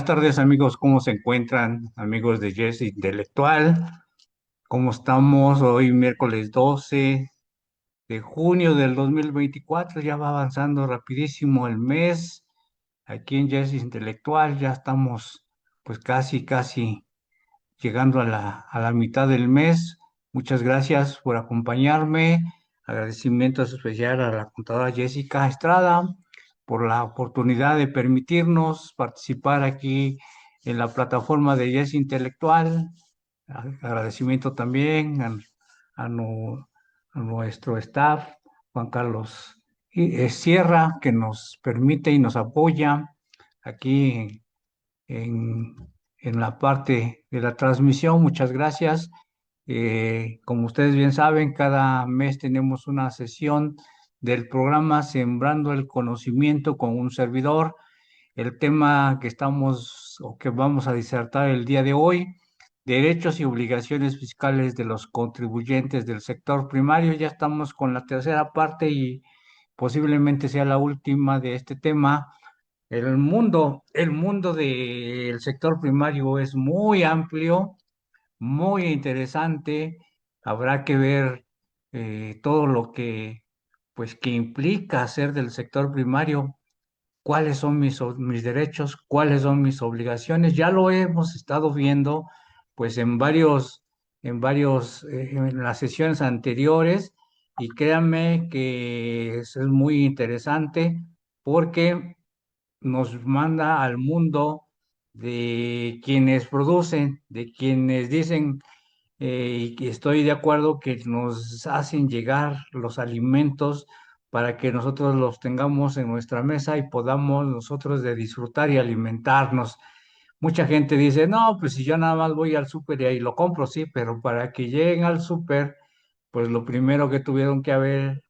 tardes, amigos. ¿Cómo se encuentran, amigos de Jazz Intelectual? ¿Cómo estamos hoy, miércoles 12 de junio del 2024? Ya va avanzando rapidísimo el mes. Aquí en Jazz Intelectual ya estamos pues casi llegando a la mitad del mes. Muchas gracias por acompañarme. Agradecimiento especial a la contadora Jessica Estrada por la oportunidad de permitirnos participar aquí en la plataforma de Yes Intelectual. Agradecimiento también a nu- a nuestro staff, Juan Carlos Sierra, que nos permite y nos apoya aquí en, en la parte de la transmisión. Muchas gracias. Como ustedes bien saben, cada mes tenemos una sesión del programa Sembrando el Conocimiento con un servidor. El tema que estamos o que vamos a disertar el día de hoy, derechos y obligaciones fiscales de los contribuyentes del sector primario. Ya estamos con la tercera parte y posiblemente sea la última de este tema. El mundo del sector primario es muy amplio, muy interesante. Habrá que ver todo lo que, pues, que implica ser del sector primario, cuáles son mis derechos, cuáles son mis obligaciones. Ya lo hemos estado viendo, pues, en las sesiones anteriores, y créanme que es muy interesante porque nos manda al mundo de quienes producen, de quienes dicen, y que estoy de acuerdo que nos hacen llegar los alimentos para que nosotros los tengamos en nuestra mesa y podamos nosotros de disfrutar y alimentarnos. Mucha gente dice, no, pues si yo nada más voy al súper y ahí lo compro, sí, pero para que lleguen al súper, pues lo primero que tuvieron que haber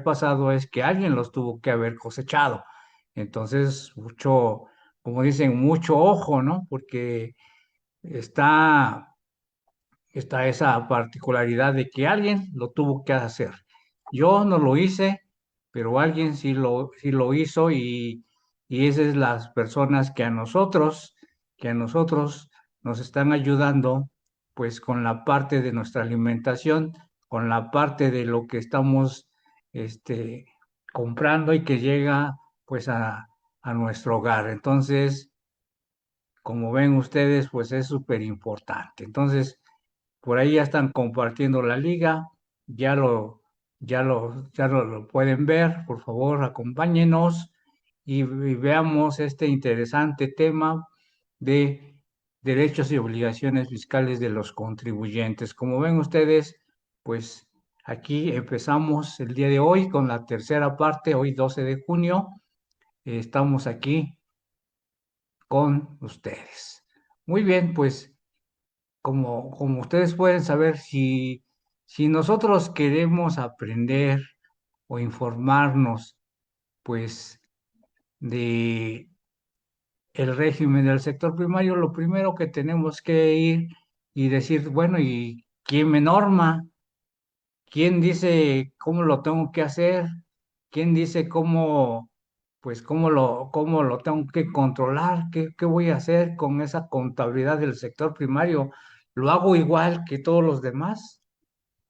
pasado es que alguien los tuvo que haber cosechado. Entonces, mucho, como dicen, mucho ojo, ¿no? Porque está, está esa particularidad de que alguien lo tuvo que hacer. Yo no lo hice, pero alguien sí lo hizo, y esas es las personas que a nosotros nos están ayudando, pues con la parte de nuestra alimentación, con la parte de lo que estamos este, comprando y que llega pues a nuestro hogar. Entonces, como ven ustedes, pues es súper importante. Entonces, por ahí ya están compartiendo la liga, ya lo pueden ver. Por favor, acompáñenos y veamos este interesante tema de derechos y obligaciones fiscales de los contribuyentes. Como ven ustedes, pues aquí empezamos el día de hoy con la tercera parte. Hoy 12 de junio, estamos aquí con ustedes. Muy bien, pues como ustedes pueden saber, si nosotros queremos aprender o informarnos, pues, de el régimen del sector primario, lo primero que tenemos que ir y decir, bueno, ¿y quién me norma? ¿Quién dice cómo lo tengo que hacer? ¿Quién dice cómo lo tengo que controlar? ¿Qué voy a hacer con esa contabilidad del sector primario? ¿Lo hago igual que todos los demás?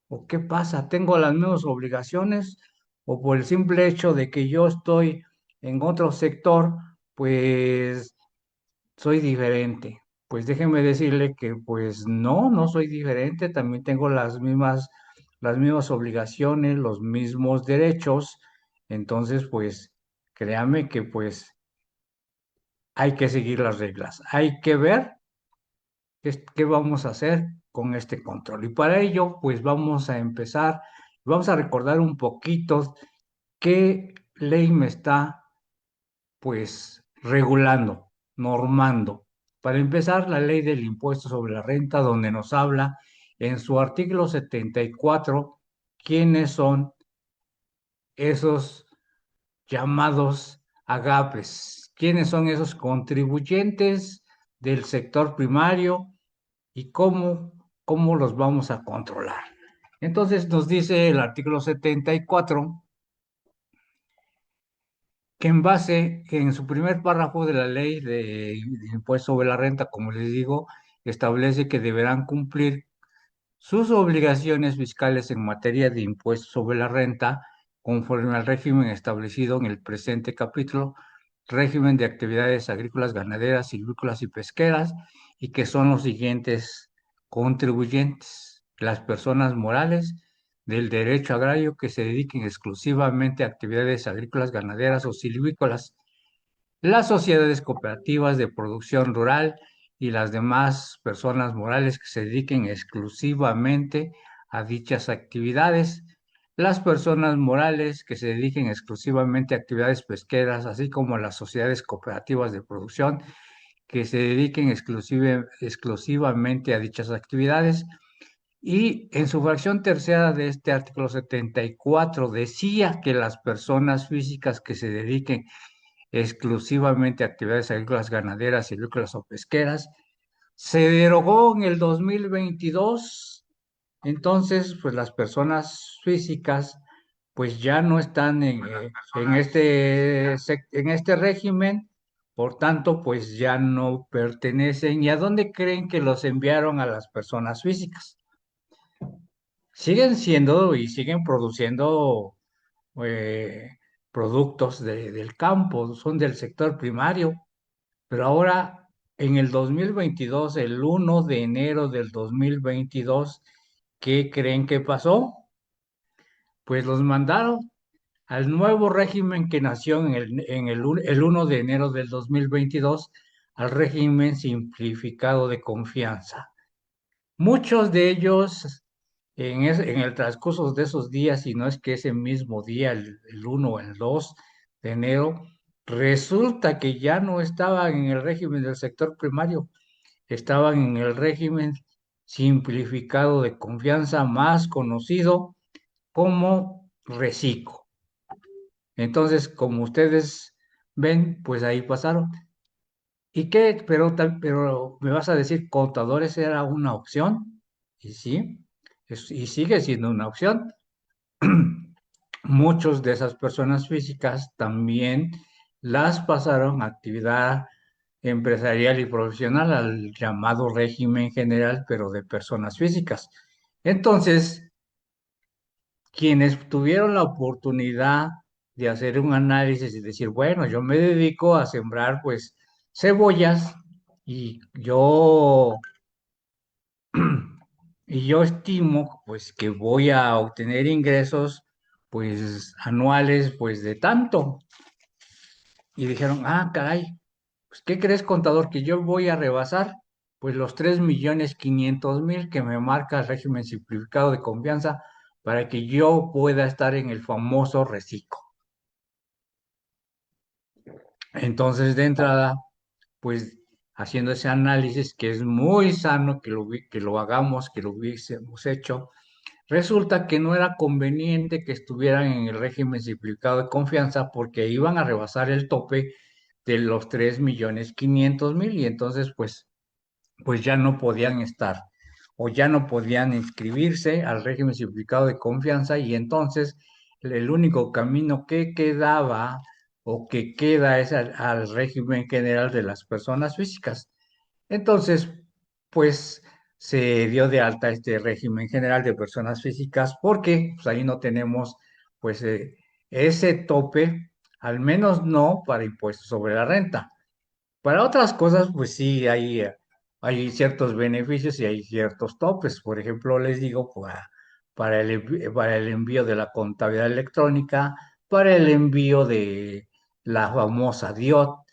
¿O qué pasa? ¿Tengo las mismas obligaciones? ¿O por el simple hecho de que yo estoy en otro sector, pues soy diferente? Pues déjeme decirle que pues no soy diferente, también tengo las mismas obligaciones, los mismos derechos. Entonces, pues créame que pues hay que seguir las reglas, hay que ver qué vamos a hacer con este control. Y para ello, pues vamos a recordar un poquito qué ley me está pues regulando, normando. Para empezar, la ley del impuesto sobre la renta, donde nos habla en su artículo 74 quiénes son esos llamados agapes, quiénes son esos contribuyentes del sector primario y cómo los vamos a controlar. Entonces nos dice el artículo 74 que en base, que en su primer párrafo de la ley de impuesto sobre la renta, como les digo, establece que deberán cumplir sus obligaciones fiscales en materia de impuestos sobre la renta, conforme al régimen establecido en el presente capítulo, régimen de actividades agrícolas, ganaderas, silvícolas y pesqueras, y que son los siguientes contribuyentes: las personas morales del derecho agrario que se dediquen exclusivamente a actividades agrícolas, ganaderas o silvícolas, las sociedades cooperativas de producción rural y las demás personas morales que se dediquen exclusivamente a dichas actividades, las personas morales que se dediquen exclusivamente a actividades pesqueras, así como las sociedades cooperativas de producción que se dediquen exclusivamente a dichas actividades. Y en su fracción tercera de este artículo 74 decía que las personas físicas que se dediquen exclusivamente actividades agrícolas, ganaderas, silvícolas o pesqueras. Se derogó en el 2022, entonces pues las personas físicas pues ya no están en este régimen, por tanto pues ya no pertenecen. ¿Y a dónde creen que los enviaron a las personas físicas? Siguen siendo y siguen produciendo eh, productos del campo, son del sector primario. Pero ahora, en el 2022, el 1 de enero del 2022, ¿qué creen que pasó? Pues los mandaron al nuevo régimen que nació el 1 de enero del 2022, al régimen simplificado de confianza. Muchos de ellos, en el transcurso de esos días, y no es que ese mismo día, el 1 o el 2 de enero, resulta que ya no estaban en el régimen del sector primario, estaban en el régimen simplificado de confianza, más conocido como RECICO. Entonces, como ustedes ven, pues ahí pasaron. ¿Y qué? Pero me vas a decir, ¿contadores era una opción? Y sí, y sigue siendo una opción. Muchos de esas personas físicas también las pasaron a actividad empresarial y profesional, al llamado régimen general, pero de personas físicas. Entonces, quienes tuvieron la oportunidad de hacer un análisis y decir, bueno, yo me dedico a sembrar pues cebollas y y yo estimo pues que voy a obtener ingresos pues anuales pues de tanto. Y dijeron, ah, caray, pues ¿qué crees, contador? Que yo voy a rebasar pues los 3.500.000 que me marca el régimen simplificado de confianza para que yo pueda estar en el famoso reciclo. Entonces, de entrada, pues haciendo ese análisis que es muy sano que lo hagamos, que lo hubiésemos hecho, resulta que no era conveniente que estuvieran en el régimen simplificado de confianza porque iban a rebasar el tope de los 3.500.000 y entonces pues ya no podían estar o ya no podían inscribirse al régimen simplificado de confianza y entonces el único camino que quedaba o que queda es al régimen general de las personas físicas. Entonces, pues se dio de alta este régimen general de personas físicas porque pues, ahí no tenemos pues ese tope, al menos no para impuestos sobre la renta. Para otras cosas, pues sí, hay ciertos beneficios y hay ciertos topes. Por ejemplo, les digo, para el envío de la contabilidad electrónica, para el envío de la famosa DIOT,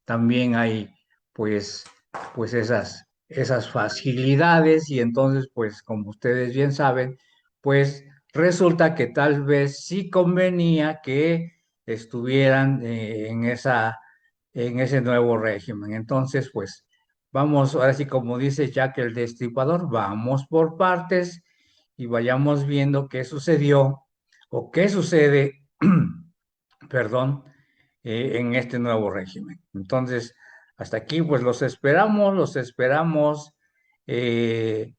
también hay pues, pues esas facilidades y entonces, pues como ustedes bien saben, pues resulta que tal vez sí convenía que estuvieran en ese nuevo régimen. Entonces, pues vamos, ahora sí como dice Jack el Destripador, vamos por partes y vayamos viendo qué sucedió o qué sucede, perdón, en este nuevo régimen. Entonces, hasta aquí, pues los esperamos en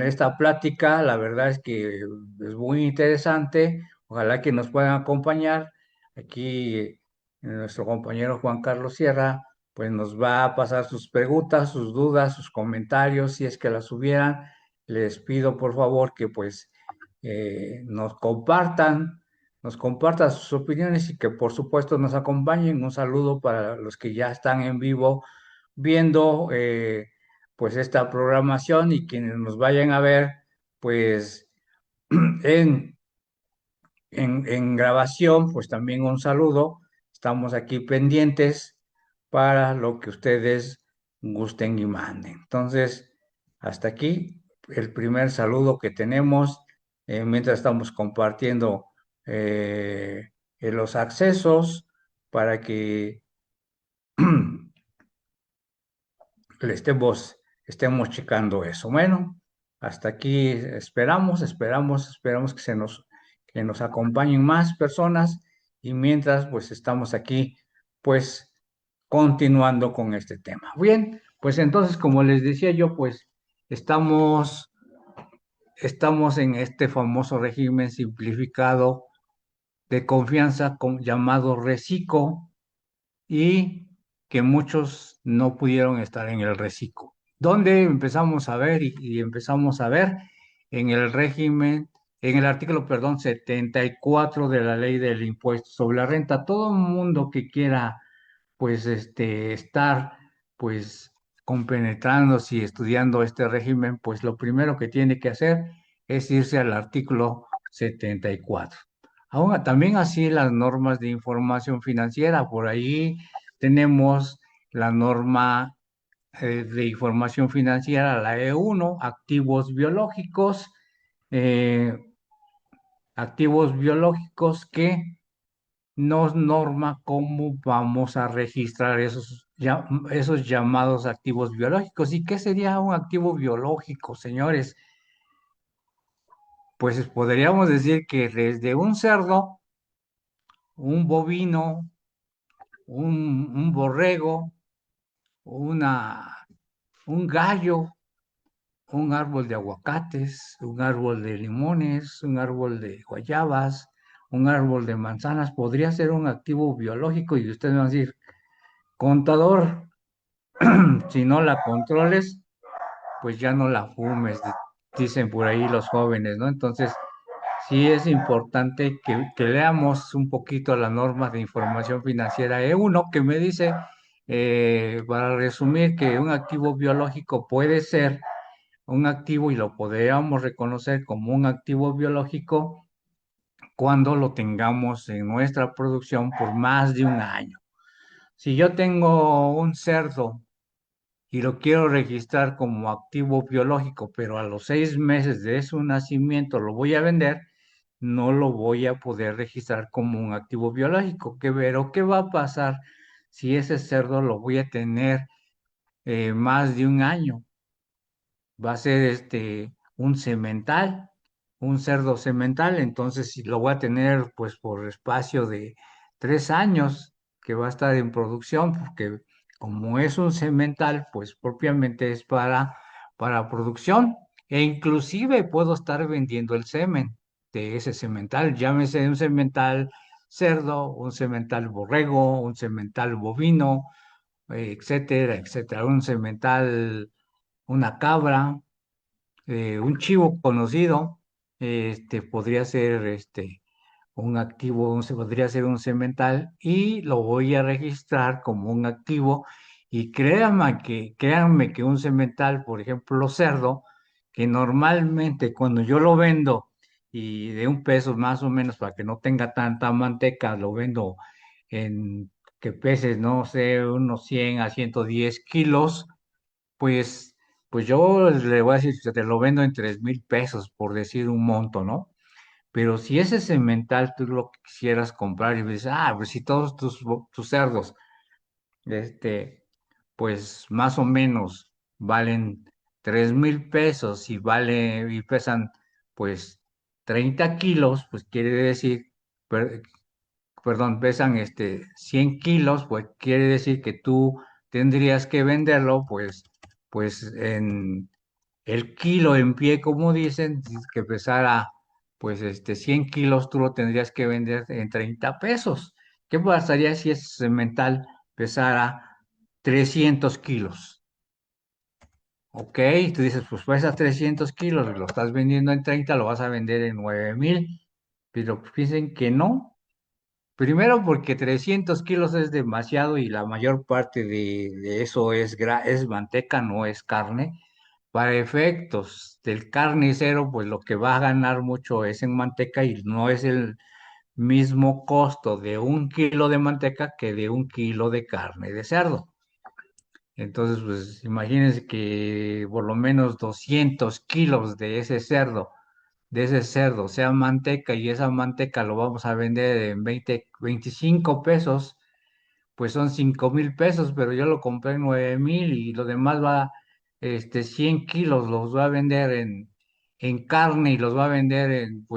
esta plática. La verdad es que es muy interesante. Ojalá que nos puedan acompañar. Aquí nuestro compañero Juan Carlos Sierra, pues nos va a pasar sus preguntas, sus dudas, sus comentarios, si es que las hubieran. Les pido por favor que pues nos compartan sus opiniones y que por supuesto nos acompañen. Un saludo para los que ya están en vivo viendo pues esta programación y quienes nos vayan a ver pues en en grabación, pues también un saludo. Estamos aquí pendientes para lo que ustedes gusten y manden. Entonces, hasta aquí el primer saludo que tenemos mientras estamos compartiendo los accesos para que estemos checando eso. Bueno, hasta aquí esperamos que nos acompañen más personas y mientras pues estamos aquí pues continuando con este tema. Bien, pues entonces como les decía yo pues estamos, estamos en este famoso régimen simplificado de confianza llamado RECICO y que muchos no pudieron estar en el reciclo. ¿Dónde empezamos a ver y empezamos a ver en el régimen, en el artículo, perdón, 74 de la ley del impuesto sobre la renta? Todo el mundo que quiera, pues, estar, pues, compenetrándose y estudiando este régimen, pues lo primero que tiene que hacer es irse al artículo 74. Aún también así las normas de información financiera, por ahí tenemos la norma de información financiera, la E1, eh, activos biológicos que nos norma cómo vamos a registrar esos llamados activos biológicos. ¿Y qué sería un activo biológico, señores? Pues podríamos decir que desde un cerdo, un bovino, un borrego, una, un gallo, un árbol de aguacates, un árbol de limones, un árbol de guayabas, un árbol de manzanas, podría ser un activo biológico y ustedes van a decir, contador, si no la controles, pues ya no la fumes, dicen por ahí los jóvenes, ¿no? Entonces, sí es importante que leamos un poquito las normas de información financiera E1 que me dice, para resumir, que un activo biológico puede ser un activo y lo podríamos reconocer como un activo biológico cuando lo tengamos en nuestra producción por más de un año. Si yo tengo un cerdo y lo quiero registrar como activo biológico, pero a los 6 meses de su nacimiento lo voy a vender, no lo voy a poder registrar como un activo biológico. Pero ¿qué va a pasar si ese cerdo lo voy a tener más de un año? Va a ser un semental, un cerdo semental, entonces si lo voy a tener pues por espacio de 3 años que va a estar en producción, porque como es un semental, pues propiamente es para producción, e inclusive puedo estar vendiendo el semen de ese semental, llámese un semental cerdo, un semental borrego, un semental bovino, etcétera, etcétera, un semental, una cabra, un chivo conocido, podría ser un activo, podría ser un semental y lo voy a registrar como un activo. Y créanme que un semental, por ejemplo, cerdo, que normalmente cuando yo lo vendo y de $1 más o menos para que no tenga tanta manteca, lo vendo en que pese, no sé, unos 100 a 110 kilos, pues, pues yo le voy a decir, que te lo vendo en 3,000 pesos, por decir un monto, ¿no? Pero si ese semental tú lo quisieras comprar y dices, pues si todos tus cerdos, este, pues más o menos valen 3,000 pesos y y pesan pues 30 kilos, pues quiere decir, perdón, pesan 100 kilos, pues quiere decir que tú tendrías que venderlo pues en el kilo en pie, como dicen, que pesara pues 100 kilos, tú lo tendrías que vender en 30 pesos. ¿Qué pasaría si ese semental pesara 300 kilos? Ok, tú dices, pues pesa 300 kilos, lo estás vendiendo en 30, lo vas a vender en 9,000, pero piensen que no. Primero porque 300 kilos es demasiado y la mayor parte de eso es manteca, no es carne. Para efectos del carnicero, pues lo que va a ganar mucho es en manteca y no es el mismo costo de 1 kilo de manteca que de 1 kilo de carne de cerdo. Entonces, pues imagínense que por lo menos 200 kilos de ese cerdo sea manteca y esa manteca lo vamos a vender en 25 pesos, pues son 5,000 pesos, pero yo lo compré en 9,000 y lo demás 100 kilos los va a vender en carne y los va a vender en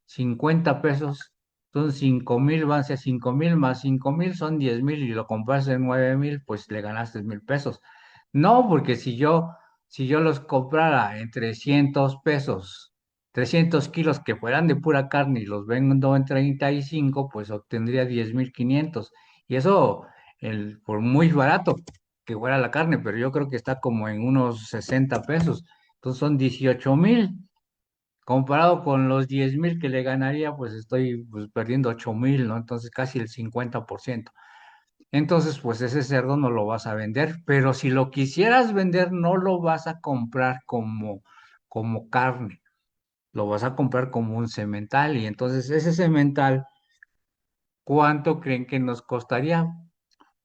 50 pesos. Son 5,000, van a ser 5,000 más 5,000 son 10,000 y lo compraste en 9,000, pues le ganaste 1,000 pesos. No, porque si yo los comprara en 300 pesos, 300 kilos que fueran de pura carne y los vendo en 35, pues obtendría 10,500. Y eso, por muy barato que fuera la carne, pero yo creo que está como en unos 60 pesos. Entonces son 18,000. Comparado con los 10,000 que le ganaría, pues estoy pues, perdiendo 8,000, ¿no? Entonces casi el 50%. Entonces, pues ese cerdo no lo vas a vender, pero si lo quisieras vender, no lo vas a comprar como carne, lo vas a comprar como un semental. Y entonces ese semental, ¿cuánto creen que nos costaría?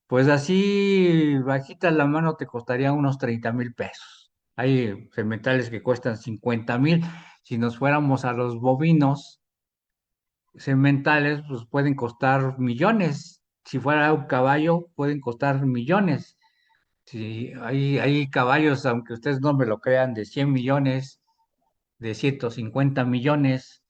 Pues así, bajita la mano, te costaría unos 30,000 pesos. Hay sementales que cuestan 50,000. Si nos fuéramos a los bovinos, sementales, pues pueden costar millones. Si fuera un caballo, pueden costar millones. Si hay caballos, aunque ustedes no me lo crean, de 100 millones, de 150 millones,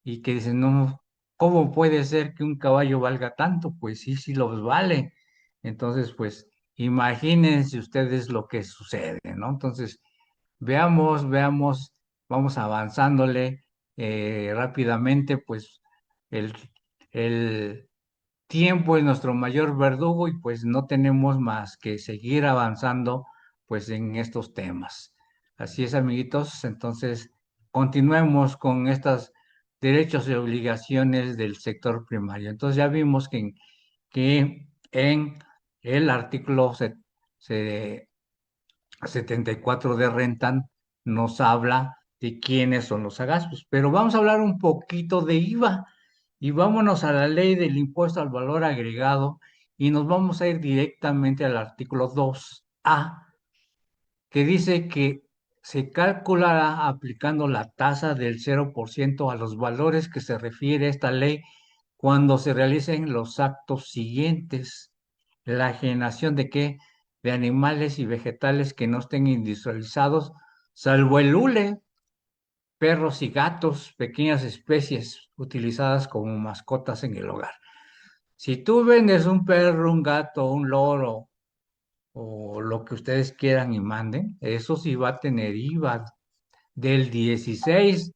y que dicen, no, ¿cómo puede ser que un caballo valga tanto? Pues sí, sí los vale. Entonces, pues imagínense ustedes lo que sucede, ¿no? Entonces, veamos, vamos avanzándole rápidamente, pues el, el tiempo es nuestro mayor verdugo y pues no tenemos más que seguir avanzando pues en estos temas. Así es, amiguitos, entonces continuemos con estos derechos y obligaciones del sector primario. Entonces ya vimos que en el artículo se 74 de Rentan nos habla de quiénes son los agastos, pero vamos a hablar un poquito de IVA y vámonos a la ley del impuesto al valor agregado y nos vamos a ir directamente al artículo 2A, que dice que se calculará aplicando la tasa del 0% a los valores que se refiere esta ley cuando se realicen los actos siguientes: la generación de qué, de animales y vegetales que no estén industrializados, salvo el hule, perros y gatos, pequeñas especies utilizadas como mascotas en el hogar. Si tú vendes un perro, un gato, un loro o lo que ustedes quieran y manden, eso sí va a tener IVA del 16.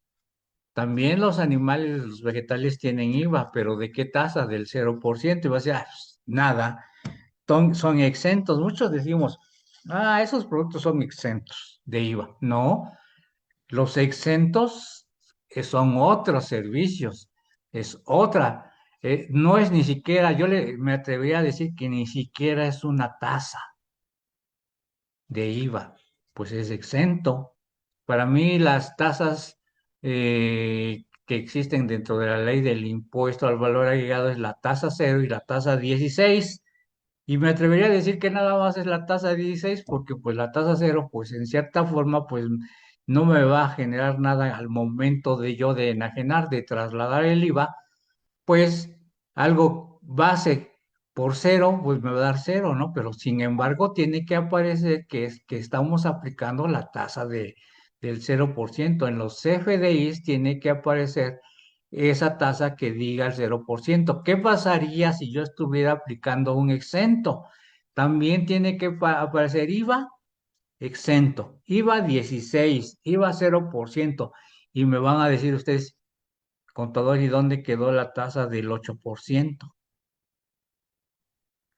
También los animales, los vegetales tienen IVA, pero ¿de qué tasa? Del 0%. Y va a decir, "Ah, pues, nada, son exentos". Muchos decimos, esos productos son exentos de IVA. No, los exentos son otros servicios, es otra. No es ni siquiera, me atrevería a decir que ni siquiera es una tasa de IVA, pues es exento. Para mí las tasas que existen dentro de la ley del impuesto al valor agregado es la tasa cero y la tasa 16. Y me atrevería a decir que nada más es la tasa 16 porque pues la tasa cero pues en cierta forma pues no me va a generar nada al momento de yo de enajenar, de trasladar el IVA, pues algo base por cero, pues me va a dar cero, ¿no? Pero sin embargo, tiene que aparecer que estamos aplicando la tasa del 0%. En los CFDIs tiene que aparecer esa tasa que diga el 0%. ¿Qué pasaría si yo estuviera aplicando un exento? También tiene que aparecer IVA exento, IVA 16, IVA 0%. Y me van a decir ustedes, contador, ¿y dónde quedó la tasa del 8%?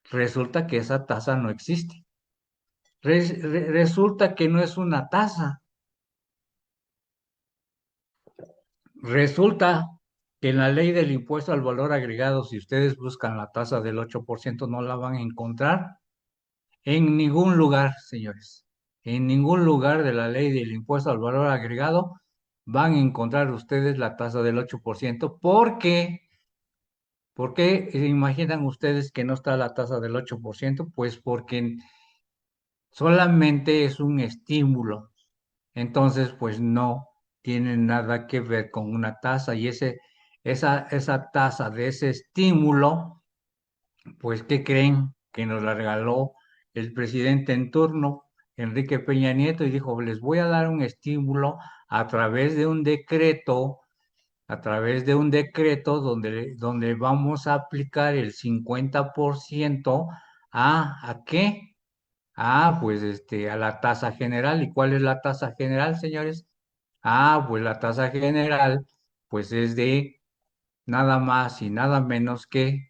Resulta que esa tasa no existe. Resulta que no es una tasa. Resulta que en la ley del impuesto al valor agregado, si ustedes buscan la tasa del 8%, no la van a encontrar en ningún lugar, señores. En ningún lugar de la ley del impuesto al valor agregado van a encontrar ustedes la tasa del 8%. ¿Por qué imaginan ustedes que no está la tasa del 8%? Pues porque solamente es un estímulo. Entonces, pues no tiene nada que ver con una tasa y esa tasa de ese estímulo, pues, ¿qué creen? Que nos la regaló el presidente en turno, Enrique Peña Nieto, y dijo, les voy a dar un estímulo a través de un decreto, a través de un decreto donde vamos a aplicar el 50% ¿a qué? Pues a la tasa general. ¿Y cuál es la tasa general, señores? Pues la tasa general, pues es de nada más y nada menos que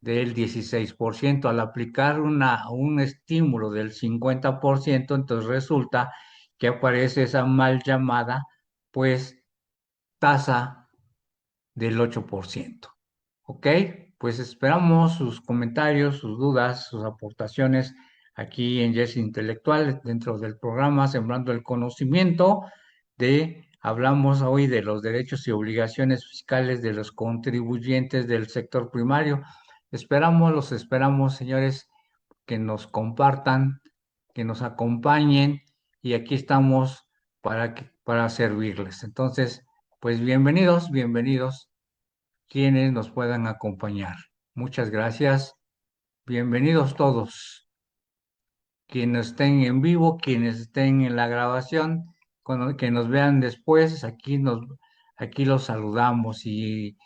del 16%. Al aplicar un estímulo del 50%, entonces resulta que aparece esa mal llamada, pues, tasa del 8%. ¿Ok? Pues esperamos sus comentarios, sus dudas, sus aportaciones aquí en Yes Intelectual, dentro del programa Sembrando el Conocimiento. Hablamos hoy de los derechos y obligaciones fiscales de los contribuyentes del sector primario. Los esperamos, señores, que nos compartan, que nos acompañen y aquí estamos para servirles. Entonces, pues bienvenidos, bienvenidos quienes nos puedan acompañar. Muchas gracias. Bienvenidos todos, quienes estén en vivo, quienes estén en la grabación, que nos vean después, aquí los saludamos y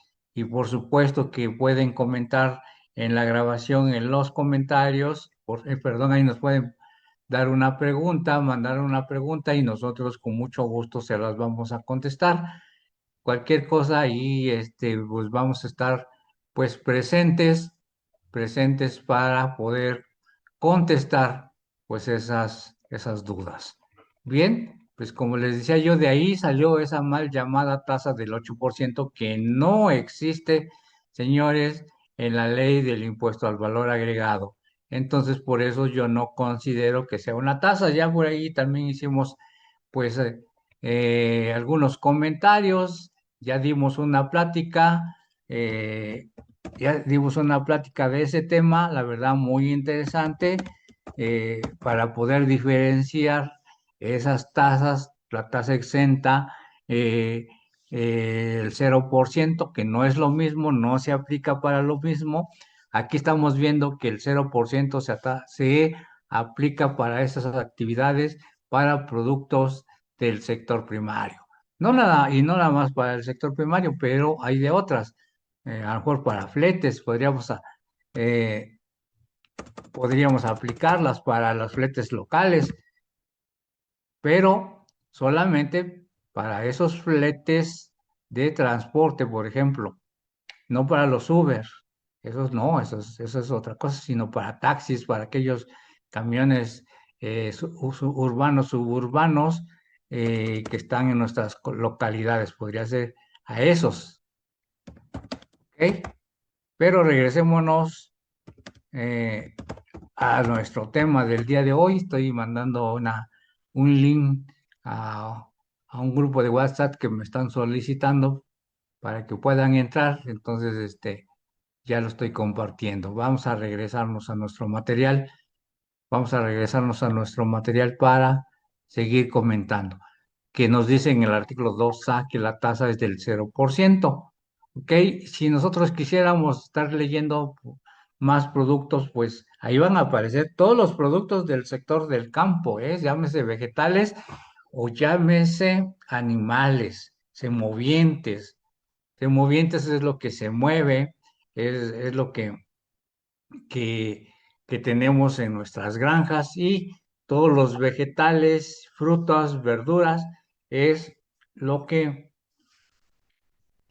por supuesto que pueden comentar en la grabación, en los comentarios, perdón, ahí nos pueden dar una pregunta, mandar una pregunta y nosotros con mucho gusto se las vamos a contestar. Cualquier cosa ahí, pues vamos a estar pues presentes para poder contestar pues esas dudas. Bien, pues como les decía yo, de ahí salió esa mal llamada tasa del 8% que no existe, señores, en la ley del impuesto al valor agregado. Entonces, por eso yo no considero que sea una tasa. Ya por ahí también hicimos pues algunos comentarios, ya dimos una plática, eh, ya dimos una plática de ese tema, la verdad muy interesante, para poder diferenciar esas tasas, la tasa exenta, eh, el 0%, que no es lo mismo, no se aplica para lo mismo. Aquí estamos viendo que el 0% se aplica para esas actividades, para productos del sector primario. No nada más para el sector primario, pero hay de otras. A lo mejor para fletes eh, podríamos aplicarlas para los fletes locales, pero solamente para esos fletes de transporte, por ejemplo, no para los Uber. Esos no, eso es otra cosa, sino para taxis, para aquellos camiones urbanos, suburbanos, que están en nuestras localidades. Podría ser a esos, ¿ok? Pero regresémonos eh, a nuestro tema del día de hoy. Estoy mandando un link a, a un grupo de WhatsApp que me están solicitando para que puedan entrar. Entonces, ya lo estoy compartiendo. Vamos a regresarnos a nuestro material para seguir comentando. Que nos dice en el artículo 2A que la tasa es del 0%. ¿Ok? Si nosotros quisiéramos estar leyendo más productos, pues ahí van a aparecer todos los productos del sector del campo, llámese vegetales o llámese animales, semovientes. Semovientes es lo que se mueve, es lo que, que tenemos en nuestras granjas y todos los vegetales, frutas, verduras, es lo que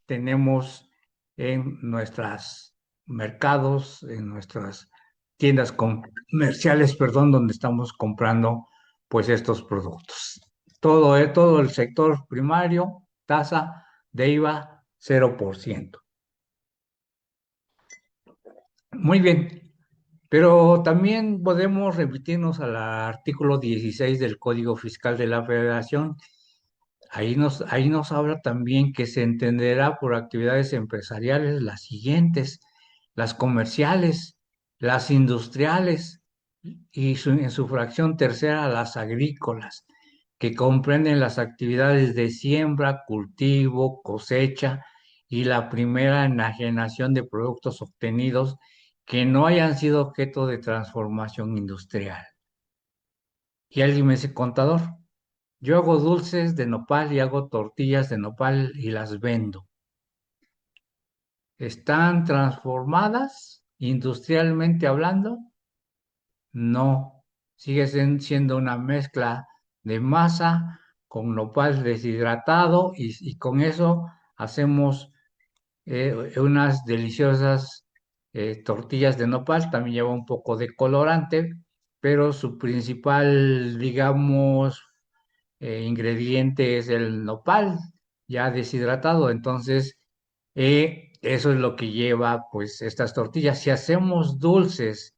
tenemos en nuestros mercados, en nuestras tiendas comerciales, perdón, donde estamos comprando pues estos productos. Todo el sector primario, tasa de IVA 0%. Muy bien, pero también podemos remitirnos al artículo 16 del Código Fiscal de la Federación. Ahí nos habla también que se entenderá por actividades empresariales las siguientes: las comerciales, las industriales y en su fracción tercera las agrícolas, que comprenden las actividades de siembra, cultivo, cosecha y la primera enajenación de productos obtenidos que no hayan sido objeto de transformación industrial. Y alguien me dice, contador, yo hago dulces de nopal y hago tortillas de nopal y las vendo. ¿Están transformadas industrialmente hablando? No. Sigue siendo una mezcla de masa con nopal deshidratado y con eso hacemos unas deliciosas tortillas de nopal. También lleva un poco de colorante, pero su principal, digamos, ingrediente es el nopal ya deshidratado. Entonces, eso es lo que lleva pues estas tortillas. Si hacemos dulces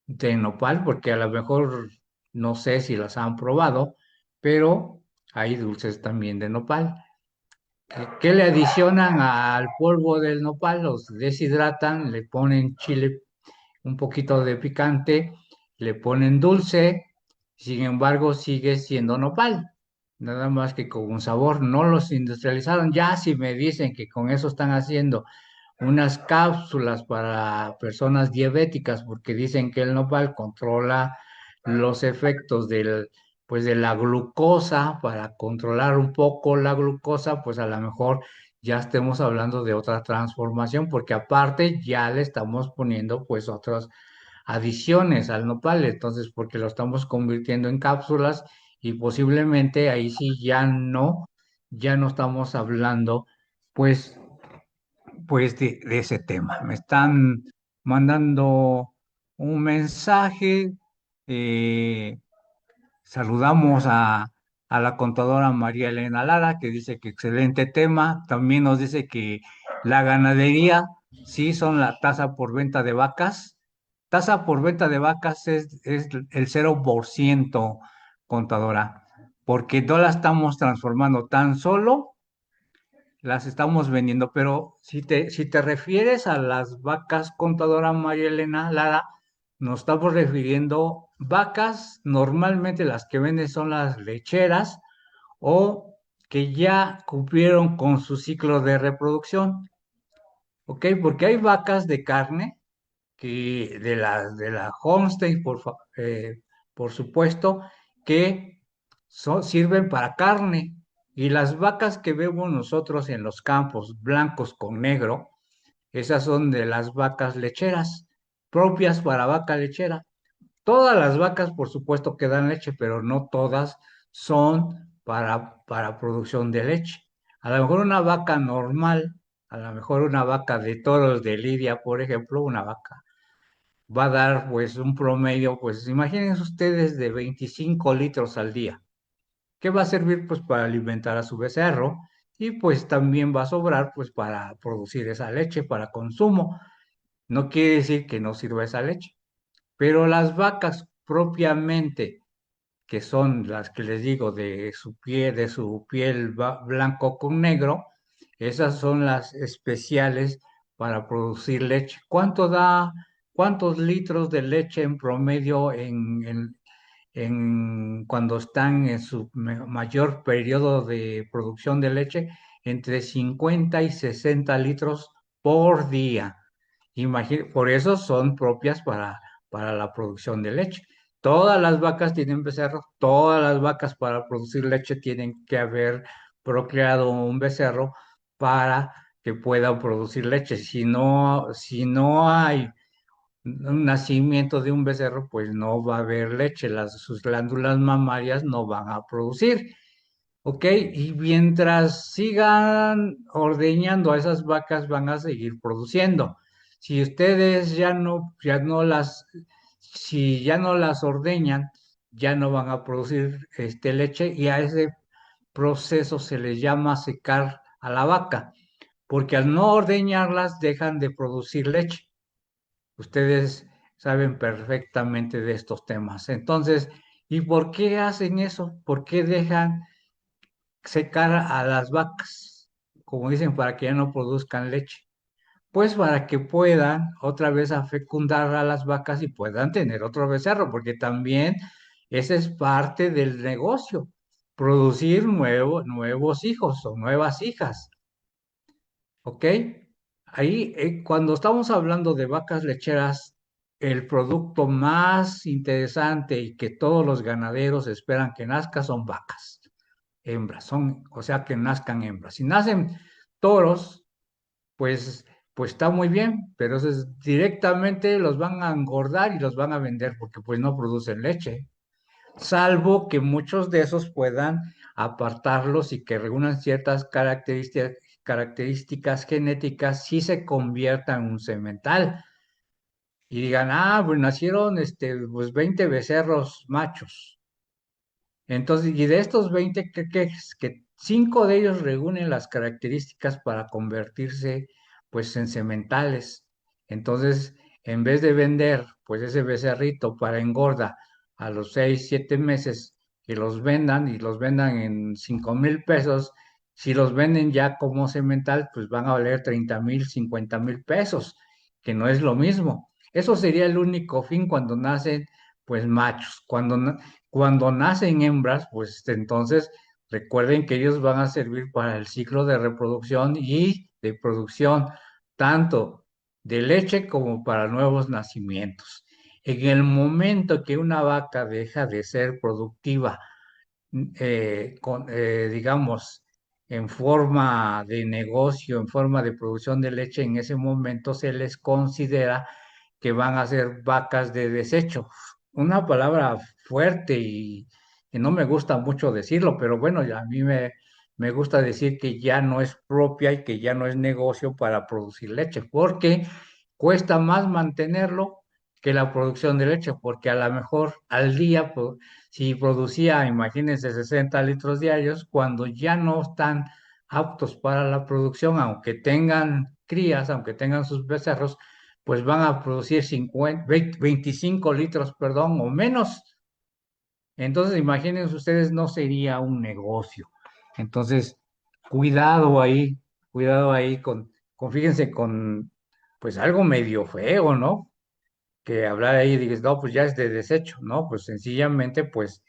de nopal, porque a lo mejor no sé si las han probado, pero hay dulces también de nopal. ¿Qué le adicionan al polvo del nopal? Los deshidratan, le ponen chile, un poquito de picante, le ponen dulce, sin embargo sigue siendo nopal, nada más que con un sabor. No los industrializaron. Ya si me dicen que con eso están haciendo unas cápsulas para personas diabéticas, porque dicen que el nopal controla los efectos pues de la glucosa, para controlar un poco la glucosa, pues a lo mejor ya estemos hablando de otra transformación, porque aparte ya le estamos poniendo pues otras adiciones al nopal. Entonces, porque lo estamos convirtiendo en cápsulas y posiblemente ahí sí ya no estamos hablando pues de ese tema. Me están mandando un mensaje. eh, Saludamos a la contadora María Elena Lara, que dice que excelente tema. También nos dice que la ganadería, sí, son la tasa por venta de vacas. Tasa por venta de vacas es el 0%, contadora, porque no la estamos transformando, tan solo las estamos vendiendo. Pero si te refieres a las vacas, contadora María Elena Lara, nos estamos refiriendo vacas. Normalmente las que venden son las lecheras o que ya cumplieron con su ciclo de reproducción, ¿ok? Porque hay vacas de carne que de la Holstein, por supuesto, que sirven para carne. Y las vacas que vemos nosotros en los campos, blancos con negro, esas son de las vacas lecheras, propias para vaca lechera. Todas las vacas, por supuesto, que dan leche, pero no todas son para producción de leche. A lo mejor una vaca normal, a lo mejor una vaca de toros de Lidia, por ejemplo, una vaca va a dar pues un promedio, pues imagínense ustedes, de 25 litros al día, que va a servir pues para alimentar a su becerro y pues también va a sobrar pues para producir esa leche para consumo. No quiere decir que no sirva esa leche, pero las vacas propiamente, que son las que les digo de su piel blanco con negro, esas son las especiales para producir leche. ¿Cuántos litros de leche en promedio cuando están en su mayor periodo de producción de leche? Entre 50 y 60 litros por día. Por eso son propias para la producción de leche. Todas las vacas tienen becerros, todas las vacas para producir leche tienen que haber procreado un becerro para que puedan producir leche. Si no hay un nacimiento de un becerro, pues no va a haber leche, sus glándulas mamarias no van a producir. ¿Ok? Y mientras sigan ordeñando a esas vacas, van a seguir produciendo. si ustedes si ya no las ordeñan, ya no van a producir leche y a ese proceso se les llama secar a la vaca, porque al no ordeñarlas dejan de producir leche. Ustedes saben perfectamente de estos temas. Entonces, ¿y por qué hacen eso? ¿Por qué dejan secar a las vacas? Como dicen, para que ya no produzcan leche. Pues para que puedan otra vez a fecundar a las vacas y puedan tener otro becerro, porque también ese es parte del negocio, producir nuevos hijos o nuevas hijas. ¿Ok? Ahí, cuando estamos hablando de vacas lecheras, el producto más interesante y que todos los ganaderos esperan que nazca son vacas, hembras, o sea, que nazcan hembras. Si nacen toros, pues, pues está muy bien, pero directamente los van a engordar y los van a vender porque pues no producen leche, salvo que muchos de esos puedan apartarlos y que reúnan ciertas características genéticas si se conviertan en un semental y digan, ah, pues nacieron pues 20 becerros machos. Entonces, y de estos 20, ¿qué es? Que 5 de ellos reúnen las características para convertirse pues en sementales. Entonces, en vez de vender pues ese becerrito para engorda a los 6 7 meses, que los vendan y los vendan en 5,000 pesos, si los venden ya como semental, pues van a valer 30,000, 50,000 pesos, que no es lo mismo. Eso sería el único fin cuando nacen pues machos. Cuando nacen hembras, pues entonces recuerden que ellos van a servir para el ciclo de reproducción y de producción, tanto de leche como para nuevos nacimientos. En el momento que una vaca deja de ser productiva, digamos, en forma de negocio, en forma de producción de leche, en ese momento se les considera que van a ser vacas de desecho. Una palabra fuerte y que no me gusta mucho decirlo, pero bueno, a mí me gusta decir que ya no es propia y que ya no es negocio para producir leche, porque cuesta más mantenerlo que la producción de leche, porque a lo mejor al día, pues, si producía, imagínense, 60 litros diarios, cuando ya no están aptos para la producción, aunque tengan crías, aunque tengan sus becerros, pues van a producir 25 litros, perdón, o menos. Entonces, imagínense ustedes, no sería un negocio. Entonces, cuidado ahí, cuidado ahí fíjense, con, pues algo medio feo, ¿no? Que hablar ahí y dices, no, pues ya es de desecho, ¿no? Pues sencillamente, pues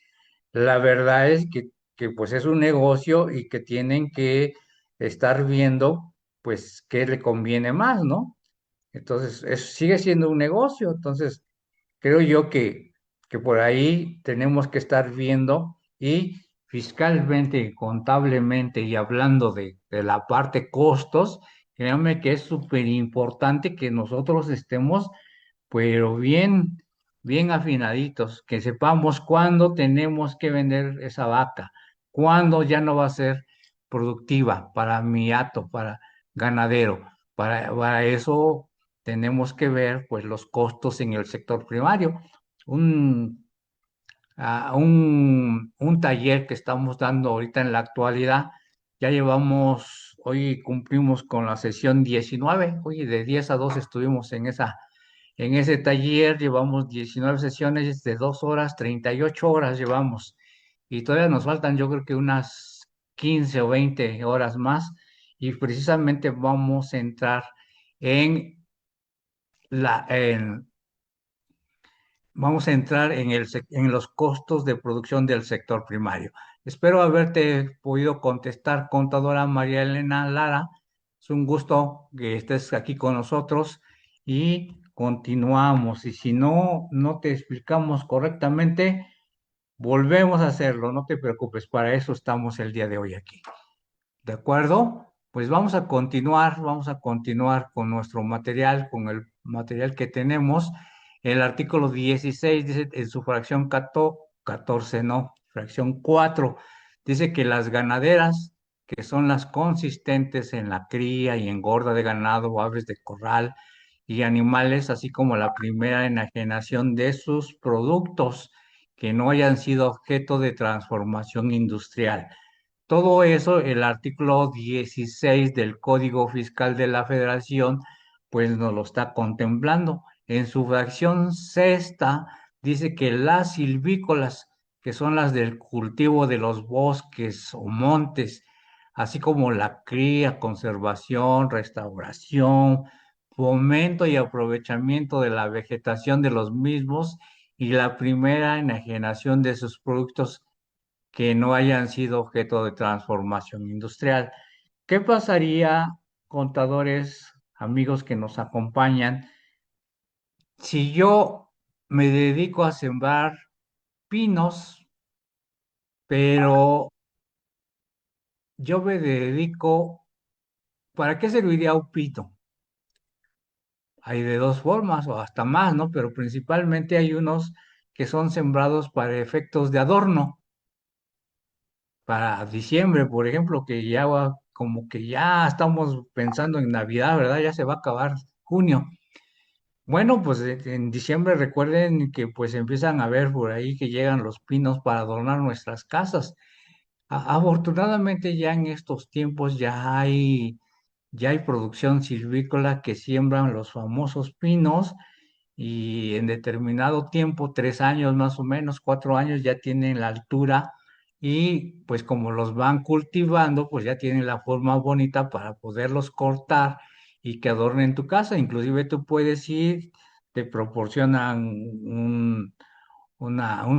la verdad es que pues es un negocio y que tienen que estar viendo, pues, qué le conviene más, ¿no? Entonces, sigue siendo un negocio. Entonces, creo yo que por ahí tenemos que estar viendo y fiscalmente, contablemente y hablando de la parte costos, créanme que es súper importante que nosotros estemos, pero bien afinaditos, que sepamos cuándo tenemos que vender esa vaca, cuándo ya no va a ser productiva para mi hato, para ganadero. Para eso tenemos que ver pues los costos en el sector primario. Un, un taller que estamos dando ahorita en la actualidad, ya llevamos, hoy cumplimos con la sesión 19, hoy de 10 a 2 estuvimos en ese taller, llevamos 19 sesiones de 2 horas, 38 horas llevamos, y todavía nos faltan yo creo que unas 15 o 20 horas más, y precisamente vamos a entrar en la, en, vamos a entrar en los costos de producción del sector primario. Espero haberte podido contestar, contadora María Elena Lara. Es un gusto que estés aquí con nosotros y continuamos. Y si no te explicamos correctamente, volvemos a hacerlo. No te preocupes, para eso estamos el día de hoy aquí. ¿De acuerdo? Pues vamos a continuar con nuestro material, con el material que tenemos. El artículo 16 dice en su fracción 14, no, fracción 4, dice que las ganaderas, que son las consistentes en la cría y engorda de ganado o aves de corral, y animales, así como la primera enajenación de sus productos que no hayan sido objeto de transformación industrial. Todo eso, el artículo 16 del Código Fiscal de la Federación, pues nos lo está contemplando. En su fracción sexta dice que las silvícolas, que son las del cultivo de los bosques o montes, así como la cría, conservación, restauración, fomento y aprovechamiento de la vegetación de los mismos y la primera enajenación de sus productos que no hayan sido objeto de transformación industrial. ¿Qué pasaría, contadores, amigos que nos acompañan, si yo me dedico a sembrar pinos, pero yo me dedico, ¿para qué serviría un pino? Hay de dos formas o hasta más, ¿no? Pero principalmente hay unos que son sembrados para efectos de adorno, para diciembre, por ejemplo, que ya como que ya estamos pensando en Navidad, ¿verdad? Ya se va a acabar junio. Bueno, pues en diciembre recuerden que pues empiezan a ver por ahí que llegan los pinos para adornar nuestras casas. Afortunadamente ya en estos tiempos ya hay producción silvícola que siembran los famosos pinos y en determinado tiempo, 3 años más o menos, 4 años, ya tienen la altura y pues como los van cultivando, pues ya tienen la forma bonita para poderlos cortar y que adornen tu casa. Inclusive tú puedes ir, te proporcionan un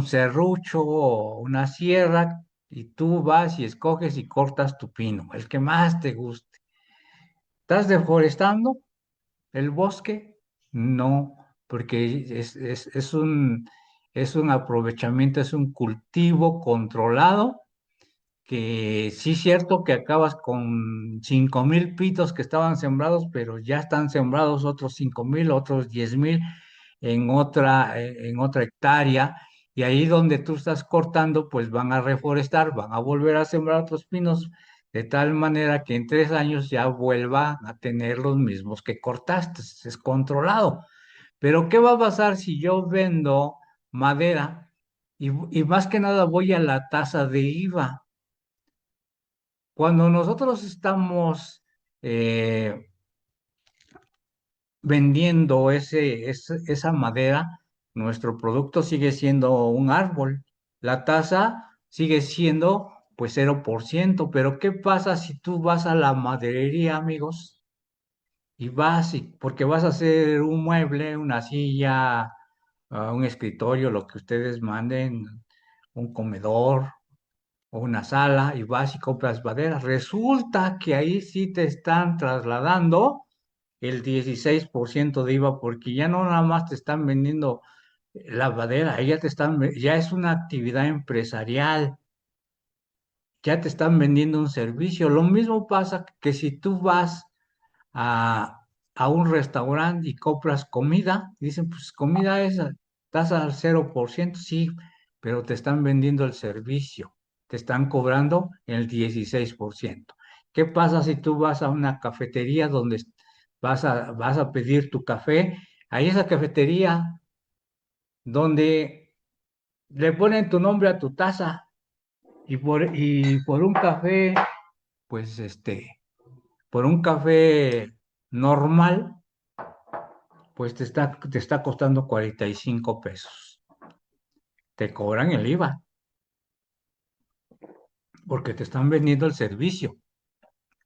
serrucho o una sierra y tú vas y escoges y cortas tu pino, el que más te guste. ¿Estás deforestando el bosque? No, porque es un aprovechamiento, es un cultivo controlado que sí es cierto que acabas con 5,000 pitos que estaban sembrados, pero ya están sembrados otros 5,000, otros 10,000 en otra hectárea, y ahí donde tú estás cortando, pues van a reforestar, van a volver a sembrar otros pinos, de tal manera que en 3 años ya vuelva a tener los mismos que cortaste, es controlado. Pero ¿qué va a pasar si yo vendo madera y más que nada voy a la tasa de IVA? Cuando nosotros estamos eh, vendiendo esa madera, nuestro producto sigue siendo un árbol. La tasa sigue siendo pues 0%, pero ¿qué pasa si tú vas a la maderería, amigos? Y porque vas a hacer un mueble, una silla, un escritorio, lo que ustedes manden, un comedor, o una sala y vas y compras madera. Resulta que ahí sí te están trasladando el 16% de IVA porque ya no nada más te están vendiendo la madera, ya es una actividad empresarial, ya te están vendiendo un servicio. Lo mismo pasa que si tú vas a un restaurante y compras comida, dicen, pues comida es tasa al 0%, sí, pero te están vendiendo el servicio, te están cobrando el 16%. ¿Qué pasa si tú vas a una cafetería donde vas a pedir tu café? Hay esa cafetería donde le ponen tu nombre a tu taza y por un café, pues por un café normal, pues te está costando 45 pesos. Te cobran el IVA porque te están vendiendo el servicio,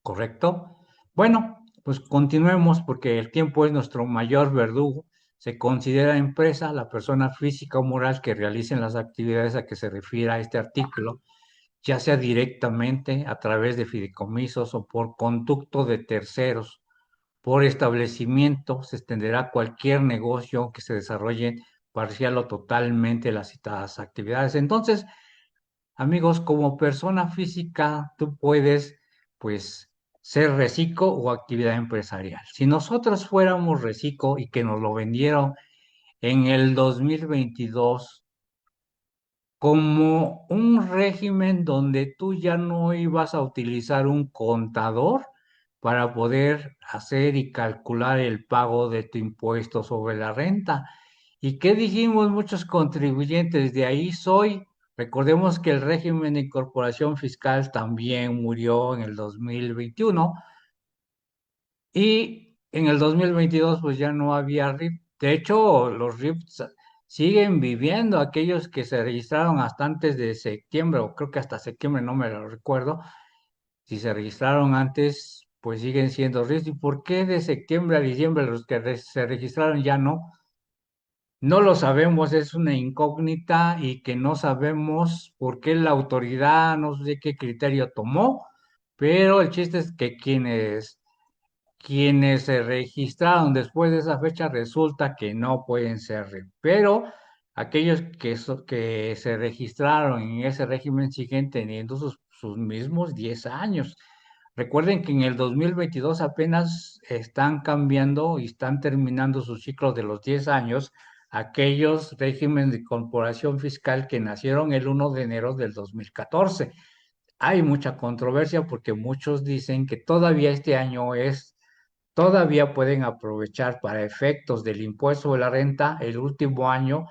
¿correcto? Bueno, pues continuemos porque el tiempo es nuestro mayor verdugo. Se considera empresa la persona física o moral que realicen las actividades a que se refiere este artículo, ya sea directamente a través de fideicomisos o por conducto de terceros. Por establecimiento se extenderá cualquier negocio que se desarrolle parcial o totalmente las citadas actividades. Entonces, amigos, como persona física, tú puedes, pues, ser reciclo o actividad empresarial. Si nosotros fuéramos reciclo y que nos lo vendieron en el 2022 como un régimen donde tú ya no ibas a utilizar un contador, para poder hacer y calcular el pago de tu impuesto sobre la renta. ¿Y qué dijimos muchos contribuyentes? De ahí soy. Recordemos que el régimen de incorporación fiscal también murió en el 2021 y en el 2022 pues ya no había RIF. De hecho, los RIFs siguen viviendo aquellos que se registraron hasta antes de septiembre, o creo que hasta septiembre, no me lo recuerdo. Si se registraron antes, pues siguen siendo RIFs. ¿Y por qué de septiembre a diciembre los que se registraron ya no? No lo sabemos, es una incógnita y que no sabemos por qué la autoridad, no sé qué criterio tomó, pero el chiste es que quienes se registraron después de esa fecha resulta que no pueden ser RIF, pero aquellos que se registraron en ese régimen siguen teniendo sus mismos 10 años. Recuerden que en el 2022 apenas están cambiando y están terminando su ciclo de los 10 años aquellos regímenes de corporación fiscal que nacieron el 1 de enero del 2014. Hay mucha controversia porque muchos dicen que todavía este año todavía pueden aprovechar para efectos del impuesto de la renta el último año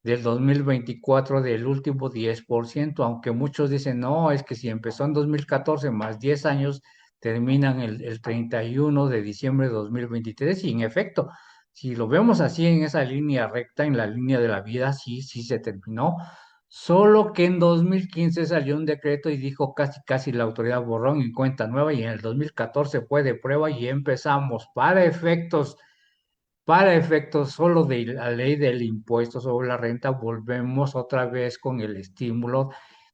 del 2024 del último 10%, aunque muchos dicen, no, es que si empezó en 2014 más 10 años, terminan el 31 de diciembre de 2023 y en efecto, si lo vemos así en esa línea recta, en la línea de la vida, sí, sí se terminó. Solo que en 2015 salió un decreto y dijo casi, casi la autoridad borrón y cuenta nueva y en el 2014 fue de prueba y empezamos para efectos solo de la ley del impuesto sobre la renta, volvemos otra vez con el estímulo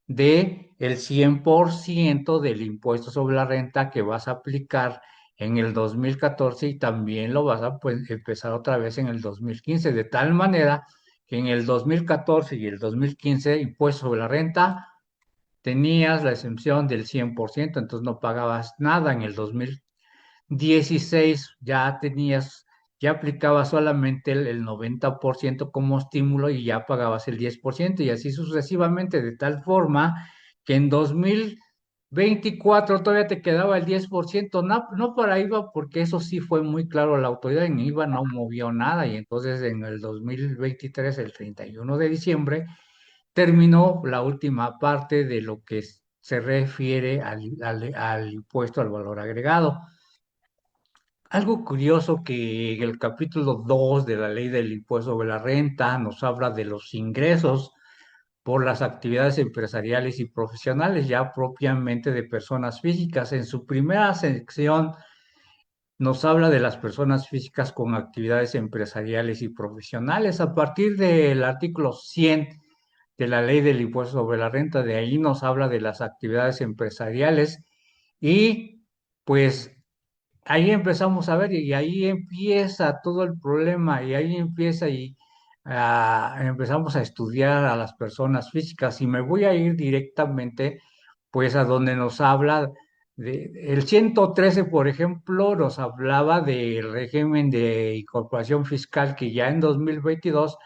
de el 100% del impuesto sobre la renta que vas a aplicar en el 2014 y también lo vas a pues, empezar otra vez en el 2015, de tal manera que en el 2014 y el 2015 impuesto sobre la renta tenías la exención del 100%, entonces no pagabas nada en el 2016 ya aplicabas solamente el 90% como estímulo y ya pagabas el 10% y así sucesivamente, de tal forma que en 2024 todavía te quedaba el 10%, no, no para IVA, porque eso sí fue muy claro, la autoridad en IVA no movió nada y entonces en el 2023, el 31 de diciembre, terminó la última parte de lo que se refiere al impuesto al valor agregado. Algo curioso que el capítulo 2 de la ley del impuesto sobre la renta nos habla de los ingresos por las actividades empresariales y profesionales, ya propiamente de personas físicas. En su primera sección nos habla de las personas físicas con actividades empresariales y profesionales. A partir del artículo 100 de la ley del impuesto sobre la renta, de ahí nos habla de las actividades empresariales y pues ahí empezamos a ver y ahí empieza todo el problema y ahí empieza y empezamos a estudiar a las personas físicas y me voy a ir directamente pues a donde nos habla el 113, por ejemplo, nos hablaba del régimen de incorporación fiscal que ya en 2022,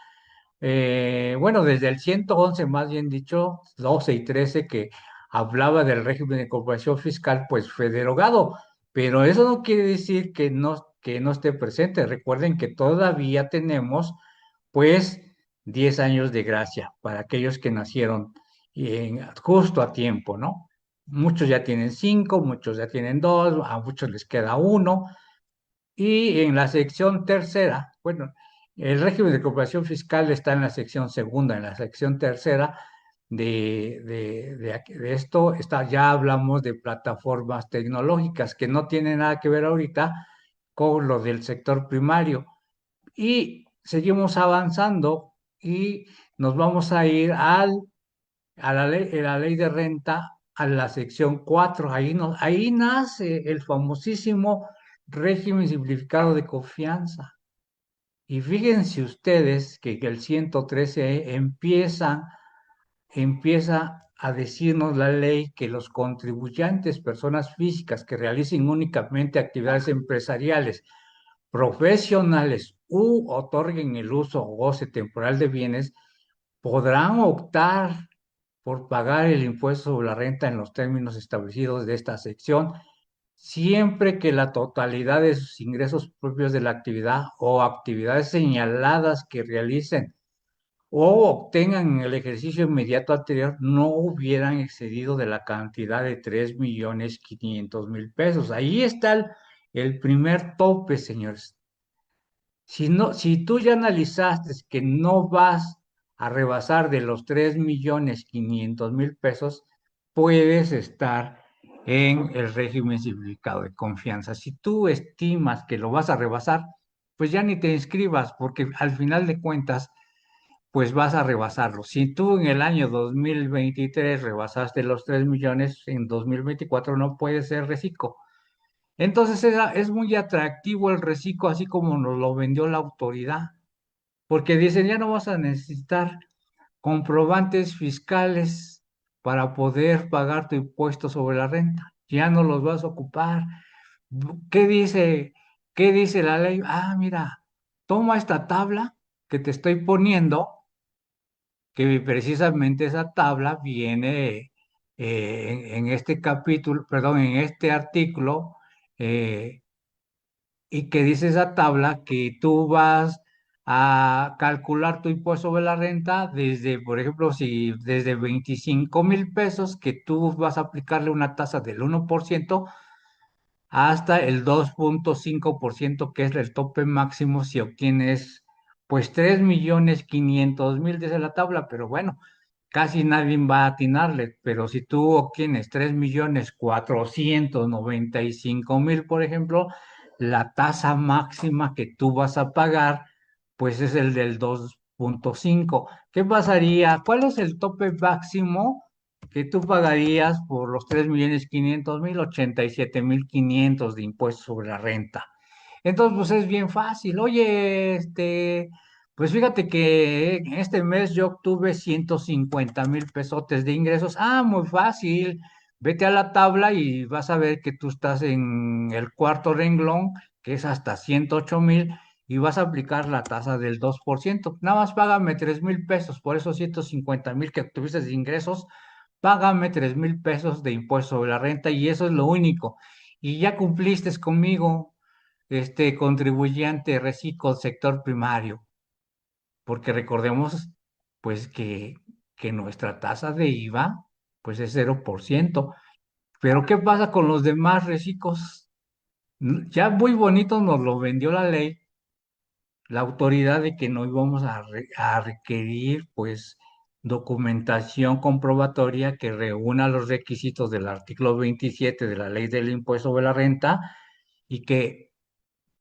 bueno, desde el 111 más bien dicho, 12 y 13 que hablaba del régimen de incorporación fiscal, pues fue derogado. Pero eso no quiere decir que no esté presente. Recuerden que todavía tenemos, pues, 10 años de gracia para aquellos que nacieron justo a tiempo, ¿no? Muchos ya tienen 5, muchos ya tienen 2, a muchos les queda uno. Y en la sección tercera, bueno, el régimen de cooperación fiscal está en la sección segunda, en la sección tercera de esto ya hablamos de plataformas tecnológicas que no tienen nada que ver ahorita con lo del sector primario. Y seguimos avanzando y nos vamos a ir a la ley de renta, a la sección 4. Ahí nace el famosísimo régimen simplificado de confianza. Y fíjense ustedes que el 113 empieza a decirnos la ley que los contribuyentes, personas físicas que realicen únicamente actividades empresariales, profesionales u otorguen el uso o goce temporal de bienes, podrán optar por pagar el impuesto sobre la renta en los términos establecidos de esta sección siempre que la totalidad de sus ingresos propios de la actividad o actividades señaladas que realicen o obtengan en el ejercicio inmediato anterior no hubieran excedido de la cantidad de 3.500.000 pesos. Ahí está el primer tope, señores. Si no, si tú ya analizaste que no vas a rebasar de los 3.500.000 pesos, puedes estar en el régimen simplificado de confianza. Si tú estimas que lo vas a rebasar, pues ya ni te inscribas, porque al final de cuentas, pues vas a rebasarlo. Si tú en el año 2023 rebasaste los 3 millones, en 2024 no puedes ser reciclo. Entonces es muy atractivo el reciclo, así como nos lo vendió la autoridad, porque dicen, ya no vas a necesitar comprobantes fiscales para poder pagar tu impuesto sobre la renta, ya no los vas a ocupar. ¿Qué dice, qué dice la ley? Ah, mira, toma esta tabla que te estoy poniendo, que precisamente esa tabla viene en este capítulo, perdón, en este artículo. Y que dice esa tabla que tú vas a calcular tu impuesto sobre la renta desde, por ejemplo, si desde 25.000 pesos, que tú vas a aplicarle una tasa del 1% hasta el 2.5%, que es el tope máximo si obtienes pues 3.500.000, dice la tabla, pero bueno, casi nadie va a atinarle, pero si tú obtienes 3.495.000, por ejemplo, la tasa máxima que tú vas a pagar, pues es el del 2.5. ¿Qué pasaría? ¿Cuál es el tope máximo que tú pagarías por los 3.500.000? 87.500 de impuestos sobre la renta. Entonces, pues es bien fácil. Oye, pues fíjate que en este mes yo obtuve 150.000 pesotes de ingresos. Ah, muy fácil. Vete a la tabla y vas a ver que tú estás en el cuarto renglón, que es hasta 108.000, y vas a aplicar la tasa del 2%. Nada más págame 3.000 pesos por esos 150.000 que obtuviste de ingresos. Págame 3.000 pesos de impuesto sobre la renta y eso es lo único. Y ya cumpliste conmigo, contribuyente reciclo sector primario, porque recordemos pues que nuestra tasa de IVA pues es 0%. Pero ¿qué pasa con los demás reciclos? Ya muy bonito nos lo vendió la ley, la autoridad, de que no íbamos a requerir pues documentación comprobatoria que reúna los requisitos del artículo 27 de la ley del impuesto sobre la renta y que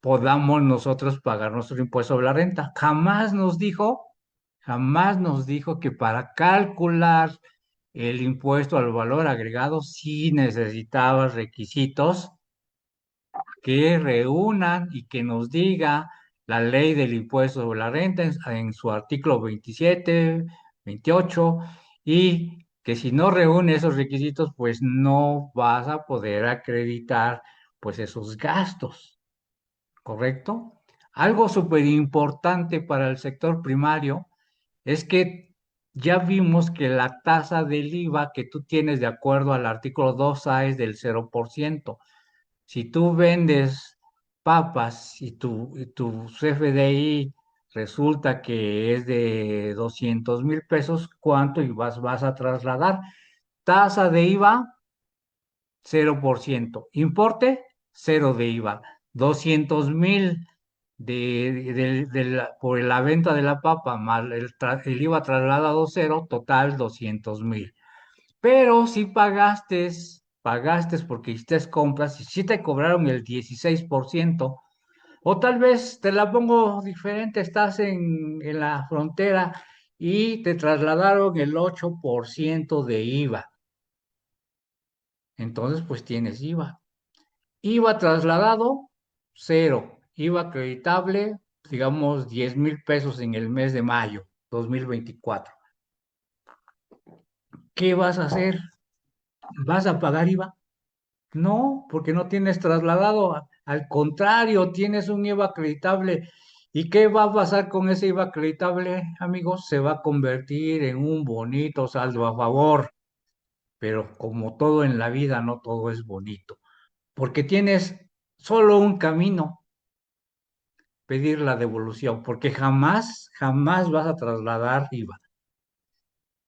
podamos nosotros pagar nuestro impuesto sobre la renta. Jamás nos dijo que para calcular el impuesto al valor agregado sí necesitaba requisitos que reúnan y que nos diga la ley del impuesto sobre la renta en su artículo 27, 28, y que si no reúne esos requisitos, pues no vas a poder acreditar pues esos gastos. ¿Correcto? Algo súper importante para el sector primario es que ya vimos que la tasa del IVA que tú tienes de acuerdo al artículo 2A es del 0%. Si tú vendes papas y tu CFDI resulta que es de 200.000 pesos, ¿cuánto vas a trasladar? Tasa de IVA 0%. Importe, cero de IVA. 200.000 por la venta de la papa más el IVA trasladado cero, total 200.000. Pero si pagaste porque hiciste compras y si te cobraron el 16%, o tal vez te la pongo diferente, estás en la frontera y te trasladaron el 8% de IVA. Entonces, pues tienes IVA. IVA trasladado, cero. IVA acreditable, digamos, 10.000 pesos en el mes de mayo 2024. ¿Qué vas a hacer? ¿Vas a pagar IVA? No, porque no tienes trasladado. Al contrario, tienes un IVA acreditable. ¿Y qué va a pasar con ese IVA acreditable, amigos? Se va a convertir en un bonito saldo a favor. Pero como todo en la vida, no todo es bonito. porque tienes solo un camino, pedir la devolución, porque jamás, jamás vas a trasladar IVA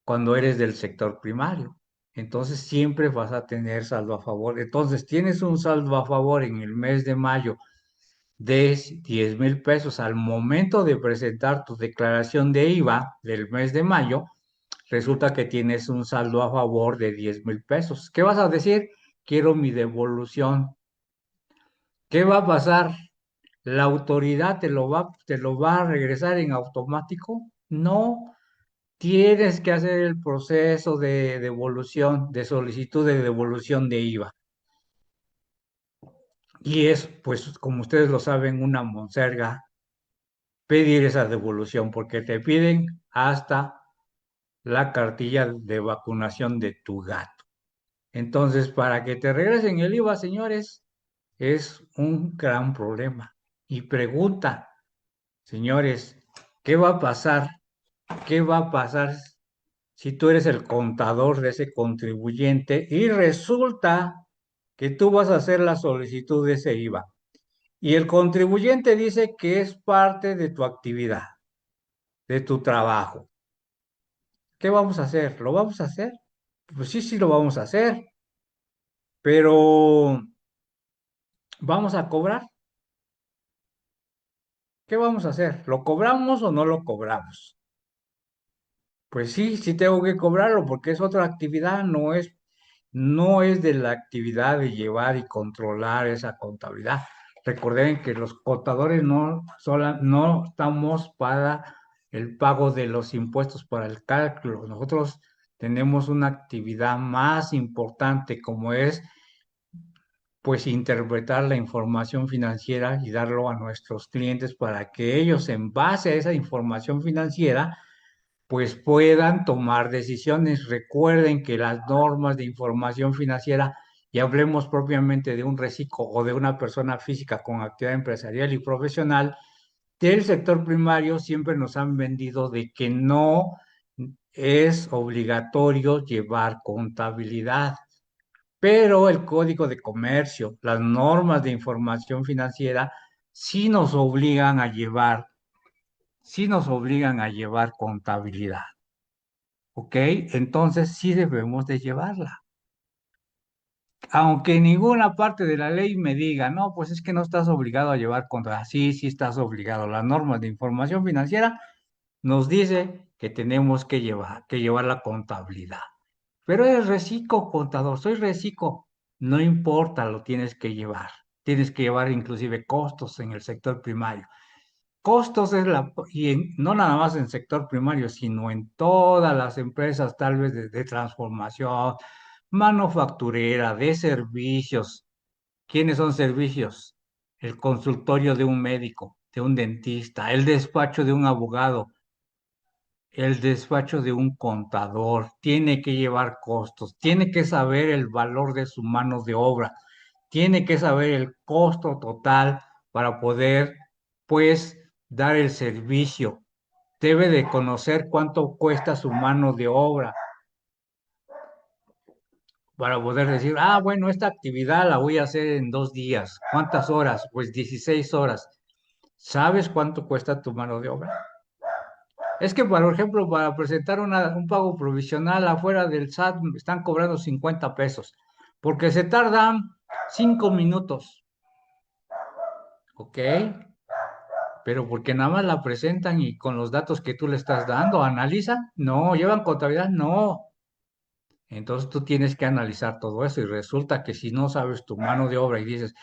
cuando eres del sector primario. Entonces siempre vas a tener saldo a favor. Entonces tienes un saldo a favor en el mes de mayo de 10,000 pesos al momento de presentar tu declaración de IVA del mes de mayo. Resulta que tienes un saldo a favor de 10,000 pesos. ¿Qué vas a decir? Quiero mi devolución. ¿Qué va a pasar? ¿La autoridad te lo va a regresar en automático? No, tienes que hacer el proceso de devolución, de solicitud de devolución de IVA. Y es, pues, como ustedes lo saben, una monserga pedir esa devolución, porque te piden hasta la cartilla de vacunación de tu gato. Entonces, para que te regresen el IVA, señores, es un gran problema. Y pregunta, señores, ¿qué va a pasar? ¿Qué va a pasar si tú eres el contador de ese contribuyente y resulta que tú vas a hacer la solicitud de ese IVA? Y el contribuyente dice que es parte de tu actividad, de tu trabajo. ¿Qué vamos a hacer? ¿Lo vamos a hacer? Pues sí, sí lo vamos a hacer, pero ¿vamos a cobrar? ¿Qué vamos a hacer? ¿Lo cobramos o no lo cobramos? Pues sí, sí tengo que cobrarlo porque es otra actividad, no es de la actividad de llevar y controlar esa contabilidad. Recuerden que los contadores no estamos para el pago de los impuestos, para el cálculo. Nosotros tenemos una actividad más importante como es pues interpretar la información financiera y darlo a nuestros clientes para que ellos en base a esa información financiera pues puedan tomar decisiones. Recuerden que las normas de información financiera, y hablemos propiamente de un reciclo o de una persona física con actividad empresarial y profesional, del sector primario siempre nos han vendido de que no es obligatorio llevar contabilidad, pero el Código de Comercio, las normas de información financiera, sí nos obligan a llevar, sí nos obligan a llevar contabilidad. ¿Ok? Entonces sí debemos de llevarla. Aunque ninguna parte de la ley me diga, no, pues es que no estás obligado a llevar contra. Sí, sí estás obligado. Las normas de información financiera nos dice que tenemos que llevar la contabilidad. Pero eres reciclo, contador, soy reciclo. No importa, lo tienes que llevar. Tienes que llevar inclusive costos en el sector primario. Costos no nada más en sector primario, sino en todas las empresas, tal vez de transformación, manufacturera, de servicios. ¿Quiénes son servicios? El consultorio de un médico, de un dentista, el despacho de un abogado, el despacho de un contador. Tiene que llevar costos, tiene que saber el valor de su mano de obra, tiene que saber el costo total para poder, pues, dar el servicio. Debe de conocer cuánto cuesta su mano de obra para poder decir, bueno, esta actividad la voy a hacer en 2 días. ¿Cuántas horas? Pues 16 horas. ¿Sabes cuánto cuesta tu mano de obra? Es que, por ejemplo, para presentar un pago provisional afuera del SAT me están cobrando 50 pesos, porque se tardan 5 minutos, ¿ok? Pero porque nada más la presentan y con los datos que tú le estás dando, ¿analizan? No, llevan contabilidad, no. Entonces tú tienes que analizar todo eso y resulta que si no sabes tu mano de obra y dices,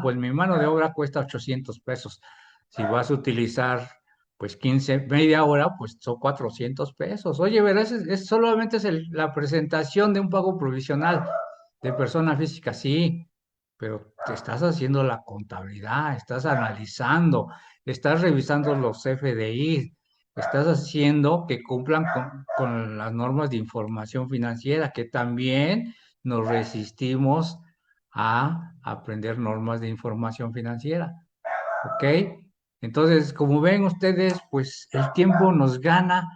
pues mi mano de obra cuesta 800 pesos. Si vas a utilizar pues 15 media hora, pues son 400 pesos. Oye, verás, solamente es la presentación de un pago provisional de persona física, sí, pero te estás haciendo la contabilidad, estás analizando, estás revisando los FDI, estás haciendo que cumplan con las normas de información financiera, que también nos resistimos a aprender normas de información financiera. ¿Ok? Entonces, como ven ustedes, pues el tiempo nos gana,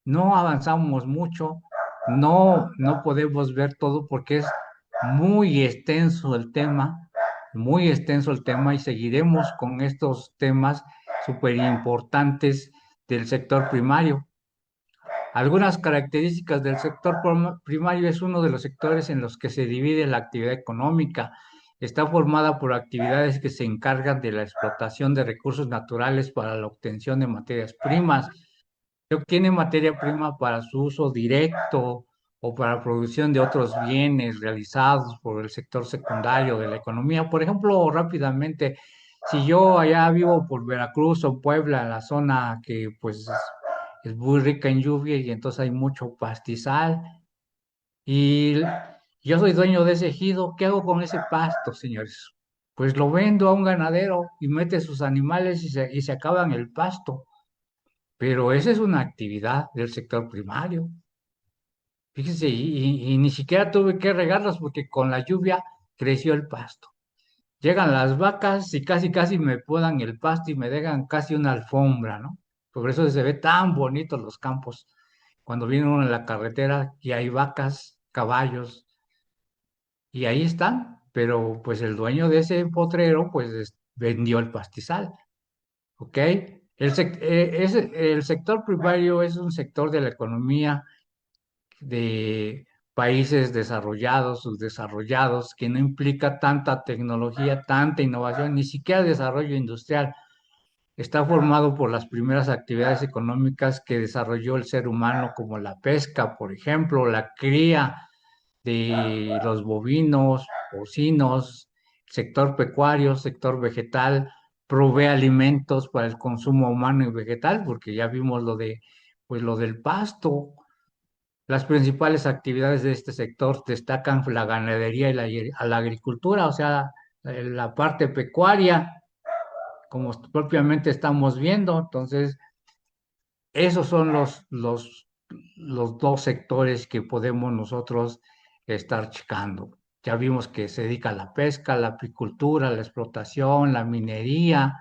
no avanzamos mucho, no podemos ver todo porque es muy extenso el tema, muy extenso el tema y seguiremos con estos temas súper importantes del sector primario. Algunas características del sector primario: es uno de los sectores en los que se divide la actividad económica. Está formada por actividades que se encargan de la explotación de recursos naturales para la obtención de materias primas. Se obtiene materia prima para su uso directo o para producción de otros bienes realizados por el sector secundario de la economía. Por ejemplo, rápidamente, si yo allá vivo por Veracruz o Puebla, la zona que pues es muy rica en lluvia y entonces hay mucho pastizal, y yo soy dueño de ese ejido, ¿qué hago con ese pasto, señores? Pues lo vendo a un ganadero y mete sus animales y se acaban el pasto. Pero esa es una actividad del sector primario. Fíjese, y ni siquiera tuve que regarlos porque con la lluvia creció el pasto. Llegan las vacas y casi casi me podan el pasto y me dejan casi una alfombra, ¿no? Por eso se ve tan bonitos los campos cuando viene uno en la carretera y hay vacas, caballos, y ahí están. Pero pues el dueño de ese potrero pues vendió el pastizal, ¿ok? El sector primario es un sector de la economía de países desarrollados, subdesarrollados, que no implica tanta tecnología, tanta innovación, ni siquiera desarrollo industrial. Está formado por las primeras actividades económicas que desarrolló el ser humano, como la pesca, por ejemplo, la cría de los bovinos, porcinos, sector pecuario, sector vegetal, provee alimentos para el consumo humano y vegetal, porque ya vimos pues lo del pasto. Las principales actividades de este sector destacan la ganadería y la agricultura, o sea, la parte pecuaria, como propiamente estamos viendo. Entonces, esos son los dos sectores que podemos nosotros estar checando. Ya vimos que se dedica a la pesca, la apicultura, la explotación, la minería.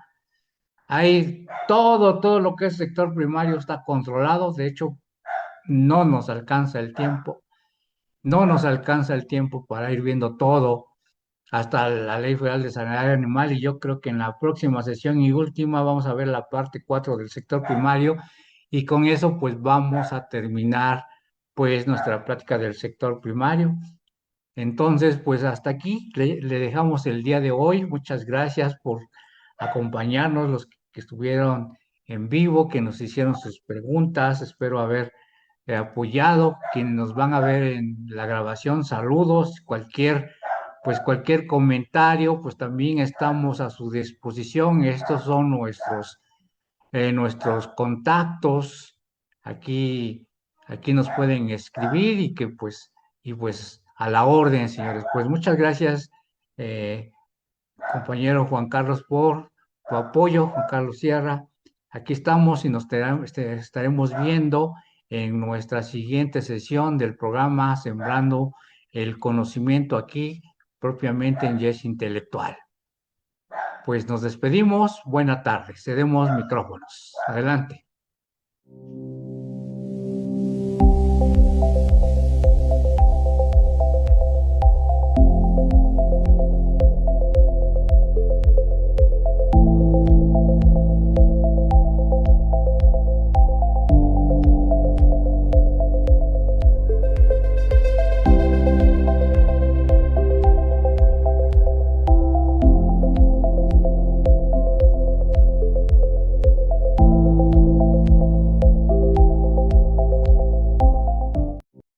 Hay todo lo que es sector primario está controlado. De hecho, no nos alcanza el tiempo. No nos alcanza el tiempo para ir viendo todo, hasta la Ley Federal de Sanidad Animal, y yo creo que en la próxima sesión y última vamos a ver la parte 4 del sector primario, y con eso pues vamos a terminar pues nuestra plática del sector primario. Entonces, pues hasta aquí le dejamos el día de hoy. Muchas gracias por acompañarnos, los que estuvieron en vivo, que nos hicieron sus preguntas. Espero haber apoyado. Quienes nos van a ver en la grabación, saludos. Cualquier comentario, pues también estamos a su disposición. Estos son nuestros contactos. Aquí, aquí nos pueden escribir y pues a la orden, señores. Pues muchas gracias, eh, compañero Juan Carlos, por tu apoyo, Juan Carlos Sierra. Aquí estamos y nos estaremos viendo en nuestra siguiente sesión del programa Sembrando el Conocimiento, aquí propiamente en Yes Intelectual. Pues nos despedimos. Buena tarde. Cedemos micrófonos. Adelante.